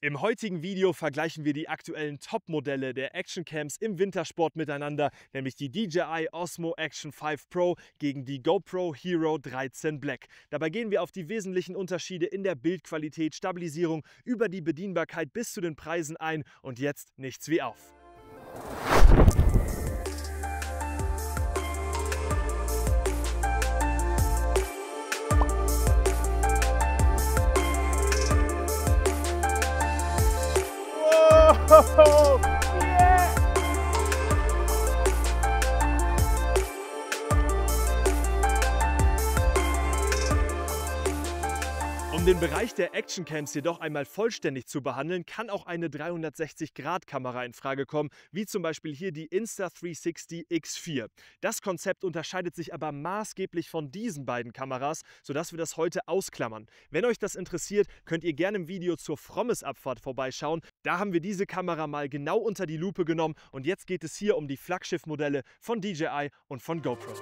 Im heutigen Video vergleichen wir die aktuellen Top-Modelle der Actioncams im Wintersport miteinander, nämlich die DJI Osmo Action 5 Pro gegen die GoPro Hero 13 Black. Dabei gehen wir auf die wesentlichen Unterschiede in der Bildqualität, Stabilisierung, über die Bedienbarkeit bis zu den Preisen ein und jetzt nichts wie auf. Yeah! Um den Bereich der Actioncams jedoch einmal vollständig zu behandeln, kann auch eine 360-Grad-Kamera in Frage kommen, wie zum Beispiel hier die Insta360 X4. Das Konzept unterscheidet sich aber maßgeblich von diesen beiden Kameras, sodass wir das heute ausklammern. Wenn euch das interessiert, könnt ihr gerne im Video zur Frommes-Abfahrt vorbeischauen. Da haben wir diese Kamera mal genau unter die Lupe genommen und jetzt geht es hier um die Flaggschiff-Modelle von DJI und von GoPro.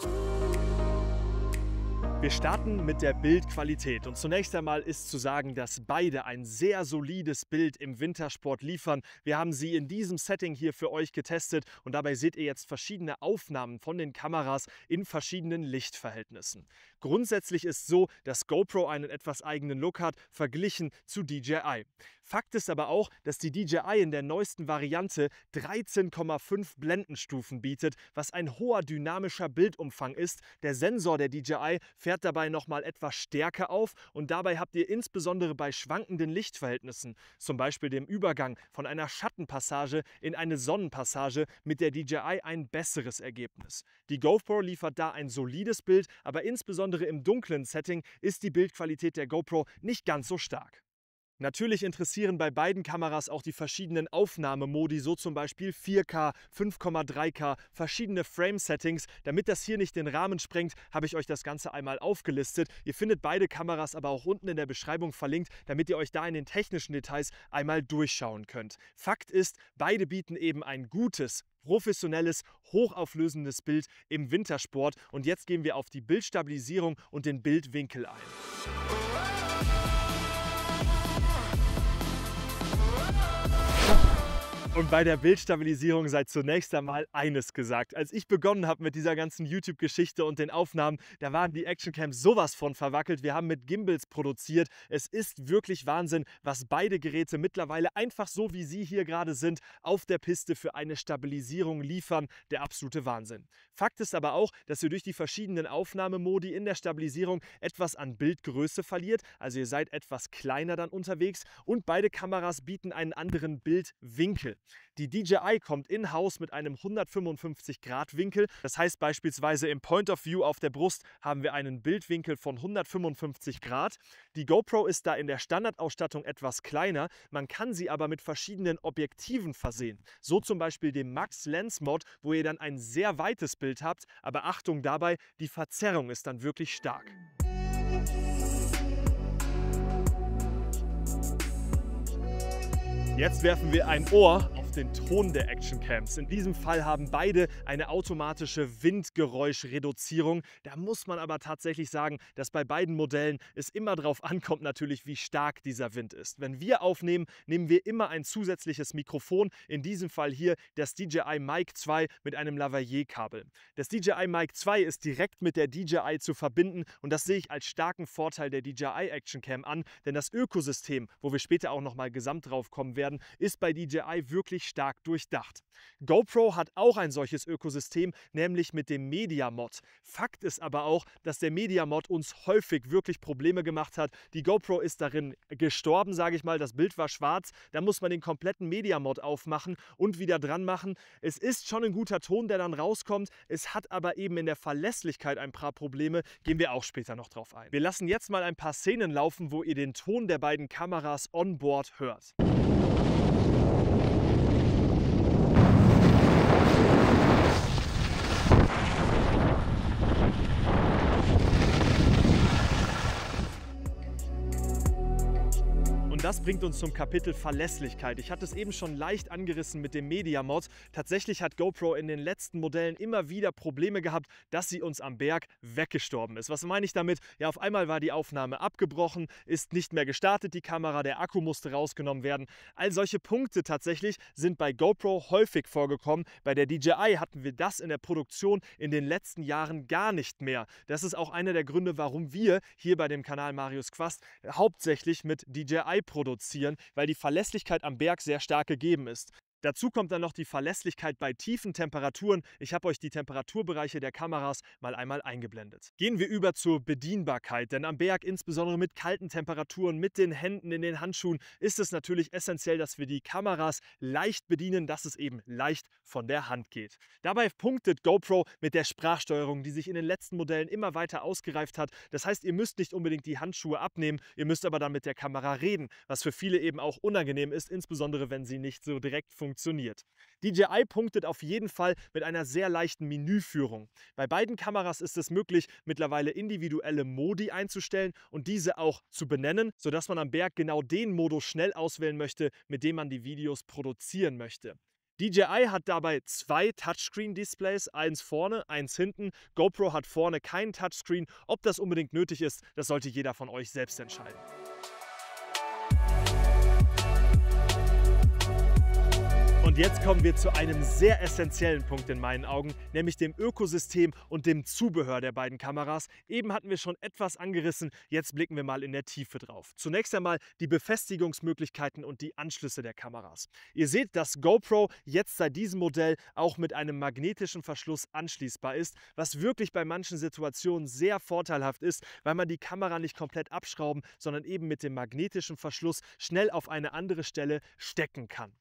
Wir starten mit der Bildqualität und zunächst einmal ist zu sagen, dass beide ein sehr solides Bild im Wintersport liefern. Wir haben sie in diesem Setting hier für euch getestet und dabei seht ihr jetzt verschiedene Aufnahmen von den Kameras in verschiedenen Lichtverhältnissen. Grundsätzlich ist so, dass GoPro einen etwas eigenen Look hat, verglichen zu DJI. Fakt ist aber auch, dass die DJI in der neuesten Variante 13,5 Blendenstufen bietet, was ein hoher dynamischer Bildumfang ist. Der Sensor der DJI fährt dabei nochmal etwas stärker auf und dabei habt ihr insbesondere bei schwankenden Lichtverhältnissen, zum Beispiel dem Übergang von einer Schattenpassage in eine Sonnenpassage, mit der DJI ein besseres Ergebnis. Die GoPro liefert da ein solides Bild, aber insbesondere im dunklen Setting ist die Bildqualität der GoPro nicht ganz so stark. Natürlich interessieren bei beiden Kameras auch die verschiedenen Aufnahmemodi, so zum Beispiel 4K, 5,3K, verschiedene Frame-Settings. Damit das hier nicht den Rahmen sprengt, habe ich euch das Ganze einmal aufgelistet. Ihr findet beide Kameras aber auch unten in der Beschreibung verlinkt, damit ihr euch da in den technischen Details einmal durchschauen könnt. Fakt ist, beide bieten eben ein gutes, professionelles, hochauflösendes Bild im Wintersport. Und jetzt gehen wir auf die Bildstabilisierung und den Bildwinkel ein. Und bei der Bildstabilisierung sei zunächst einmal eines gesagt. Als ich begonnen habe mit dieser ganzen YouTube-Geschichte und den Aufnahmen, da waren die Actioncams sowas von verwackelt. Wir haben mit Gimbals produziert. Es ist wirklich Wahnsinn, was beide Geräte mittlerweile einfach so, wie sie hier gerade sind, auf der Piste für eine Stabilisierung liefern. Der absolute Wahnsinn. Fakt ist aber auch, dass ihr durch die verschiedenen Aufnahmemodi in der Stabilisierung etwas an Bildgröße verliert. Also ihr seid etwas kleiner dann unterwegs und beide Kameras bieten einen anderen Bildwinkel. Die DJI kommt in-house mit einem 155-Grad-Winkel. Das heißt beispielsweise im Point of View auf der Brust haben wir einen Bildwinkel von 155 Grad. Die GoPro ist da in der Standardausstattung etwas kleiner. Man kann sie aber mit verschiedenen Objektiven versehen. So zum Beispiel dem Max Lens Mod, wo ihr dann ein sehr weites Bild habt. Aber Achtung dabei, die Verzerrung ist dann wirklich stark. Jetzt werfen wir ein Ohr auf den Ton der Actioncams. In diesem Fall haben beide eine automatische Windgeräuschreduzierung. Da muss man aber tatsächlich sagen, dass bei beiden Modellen es immer darauf ankommt natürlich, wie stark dieser Wind ist. Wenn wir aufnehmen, nehmen wir immer ein zusätzliches Mikrofon. In diesem Fall hier das DJI Mic 2 mit einem Lavalier-Kabel. Das DJI Mic 2 ist direkt mit der DJI zu verbinden und das sehe ich als starken Vorteil der DJI Actioncam an, denn das Ökosystem, wo wir später auch nochmal gesamt drauf kommen werden, ist bei DJI wirklich stark durchdacht. GoPro hat auch ein solches Ökosystem, nämlich mit dem Media Mod. Fakt ist aber auch, dass der Media Mod uns häufig wirklich Probleme gemacht hat. Die GoPro ist darin gestorben, sage ich mal. Das Bild war schwarz. Da muss man den kompletten Media Mod aufmachen und wieder dran machen. Es ist schon ein guter Ton, der dann rauskommt. Es hat aber eben in der Verlässlichkeit ein paar Probleme. Gehen wir auch später noch drauf ein. Wir lassen jetzt mal ein paar Szenen laufen, wo ihr den Ton der beiden Kameras on board hört. das bringt uns zum Kapitel Verlässlichkeit. Ich hatte es eben schon leicht angerissen mit dem Media Mod. Tatsächlich hat GoPro in den letzten Modellen immer wieder Probleme gehabt, dass sie uns am Berg weggestorben ist. Was meine ich damit? Ja, auf einmal war die Aufnahme abgebrochen, ist nicht mehr gestartet, die Kamera, der Akku musste rausgenommen werden. All solche Punkte tatsächlich sind bei GoPro häufig vorgekommen. Bei der DJI hatten wir das in der Produktion in den letzten Jahren gar nicht mehr. Das ist auch einer der Gründe, warum wir hier bei dem Kanal Marius Quast hauptsächlich mit DJI produzieren, weil die Verlässlichkeit am Berg sehr stark gegeben ist. Dazu kommt dann noch die Verlässlichkeit bei tiefen Temperaturen. Ich habe euch die Temperaturbereiche der Kameras mal einmal eingeblendet. Gehen wir über zur Bedienbarkeit, denn am Berg, insbesondere mit kalten Temperaturen, mit den Händen in den Handschuhen, ist es natürlich essentiell, dass wir die Kameras leicht bedienen, dass es eben leicht von der Hand geht. Dabei punktet GoPro mit der Sprachsteuerung, die sich in den letzten Modellen immer weiter ausgereift hat. Das heißt, ihr müsst nicht unbedingt die Handschuhe abnehmen, ihr müsst aber dann mit der Kamera reden, was für viele eben auch unangenehm ist, insbesondere wenn sie nicht so direkt funktioniert. DJI punktet auf jeden Fall mit einer sehr leichten Menüführung. Bei beiden Kameras ist es möglich, mittlerweile individuelle Modi einzustellen und diese auch zu benennen, sodass man am Berg genau den Modus schnell auswählen möchte, mit dem man die Videos produzieren möchte. DJI hat dabei zwei Touchscreen-Displays, eins vorne, eins hinten. GoPro hat vorne keinen Touchscreen. Ob das unbedingt nötig ist, das sollte jeder von euch selbst entscheiden. Und jetzt kommen wir zu einem sehr essentiellen Punkt in meinen Augen, nämlich dem Ökosystem und dem Zubehör der beiden Kameras. Eben hatten wir schon etwas angerissen, jetzt blicken wir mal in der Tiefe drauf. Zunächst einmal die Befestigungsmöglichkeiten und die Anschlüsse der Kameras. Ihr seht, dass GoPro jetzt seit diesem Modell auch mit einem magnetischen Verschluss anschließbar ist, was wirklich bei manchen Situationen sehr vorteilhaft ist, weil man die Kamera nicht komplett abschrauben, sondern eben mit dem magnetischen Verschluss schnell auf eine andere Stelle stecken kann.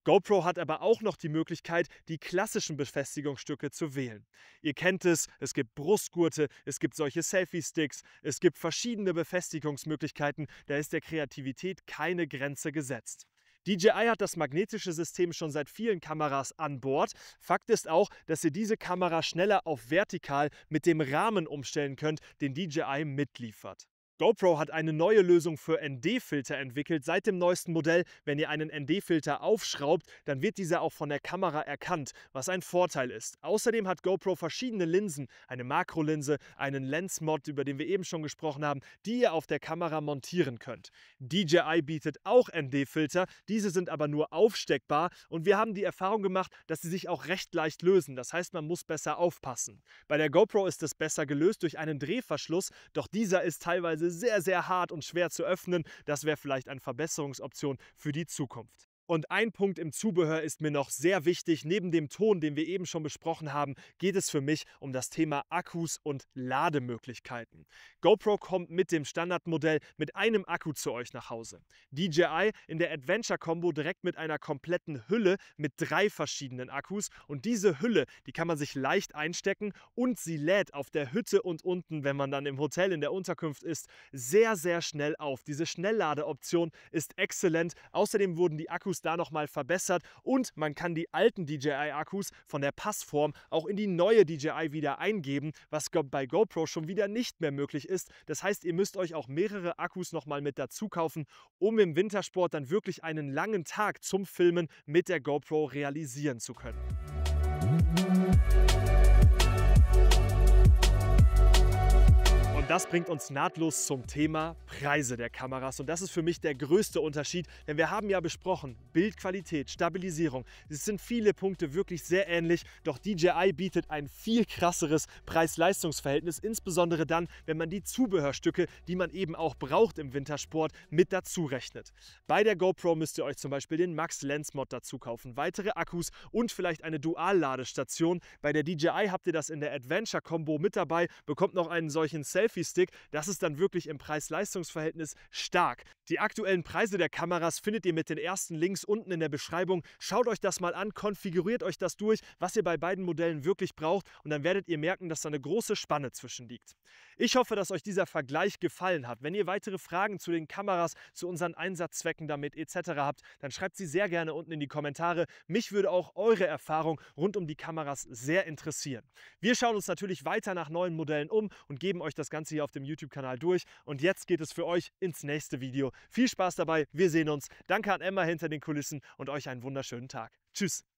GoPro hat aber auch noch die Möglichkeit, die klassischen Befestigungsstücke zu wählen. Ihr kennt es, es gibt Brustgurte, es gibt solche Selfie-Sticks, es gibt verschiedene Befestigungsmöglichkeiten, da ist der Kreativität keine Grenze gesetzt. DJI hat das magnetische System schon seit vielen Kameras an Bord. Fakt ist auch, dass ihr diese Kamera schneller auf vertikal mit dem Rahmen umstellen könnt, den DJI mitliefert. GoPro hat eine neue Lösung für ND-Filter entwickelt seit dem neuesten Modell. Wenn ihr einen ND-Filter aufschraubt, dann wird dieser auch von der Kamera erkannt, was ein Vorteil ist. Außerdem hat GoPro verschiedene Linsen, eine Makrolinse, einen Lens-Mod, über den wir eben schon gesprochen haben, die ihr auf der Kamera montieren könnt. DJI bietet auch ND-Filter, diese sind aber nur aufsteckbar und wir haben die Erfahrung gemacht, dass sie sich auch recht leicht lösen. Das heißt, man muss besser aufpassen. Bei der GoPro ist es besser gelöst durch einen Drehverschluss, doch dieser ist teilweise sehr, sehr hart und schwer zu öffnen. Das wäre vielleicht eine Verbesserungsoption für die Zukunft. Und ein Punkt im Zubehör ist mir noch sehr wichtig. Neben dem Ton, den wir eben schon besprochen haben, geht es für mich um das Thema Akkus und Lademöglichkeiten. GoPro kommt mit dem Standardmodell mit einem Akku zu euch nach Hause. DJI in der Adventure Combo direkt mit einer kompletten Hülle mit 3 verschiedenen Akkus. Und diese Hülle, die kann man sich leicht einstecken und sie lädt auf der Hütte und unten, wenn man dann im Hotel in der Unterkunft ist, sehr, sehr schnell auf. Diese Schnellladeoption ist exzellent. Außerdem wurden die Akkus da nochmal verbessert und man kann die alten DJI-Akkus von der Passform auch in die neue DJI wieder eingeben, was bei GoPro schon wieder nicht mehr möglich ist. Das heißt, ihr müsst euch auch mehrere Akkus nochmal mit dazu kaufen, um im Wintersport dann wirklich einen langen Tag zum Filmen mit der GoPro realisieren zu können. Das bringt uns nahtlos zum Thema Preise der Kameras und das ist für mich der größte Unterschied, denn wir haben ja besprochen, Bildqualität, Stabilisierung, es sind viele Punkte wirklich sehr ähnlich, doch DJI bietet ein viel krasseres Preis-Leistungs-Verhältnis, insbesondere dann, wenn man die Zubehörstücke, die man eben auch braucht im Wintersport, mit dazu rechnet. Bei der GoPro müsst ihr euch zum Beispiel den Max Lens Mod dazu kaufen, weitere Akkus und vielleicht eine Dual-Ladestation. Bei der DJI habt ihr das in der Adventure Combo mit dabei, bekommt noch einen solchen Selfie-Stick, das ist dann wirklich im Preis-Leistungs-Verhältnis stark. Die aktuellen Preise der Kameras findet ihr mit den ersten Links unten in der Beschreibung. Schaut euch das mal an, konfiguriert euch das durch, was ihr bei beiden Modellen wirklich braucht und dann werdet ihr merken, dass da eine große Spanne zwischen liegt. Ich hoffe, dass euch dieser Vergleich gefallen hat. Wenn ihr weitere Fragen zu den Kameras, zu unseren Einsatzzwecken damit etc. habt, dann schreibt sie sehr gerne unten in die Kommentare. Mich würde auch eure Erfahrung rund um die Kameras sehr interessieren. Wir schauen uns natürlich weiter nach neuen Modellen um und geben euch das Ganze Ganze hier auf dem YouTube-Kanal durch. Und jetzt geht es für euch ins nächste Video. Viel Spaß dabei, wir sehen uns. Danke an Emma hinter den Kulissen und euch einen wunderschönen Tag. Tschüss.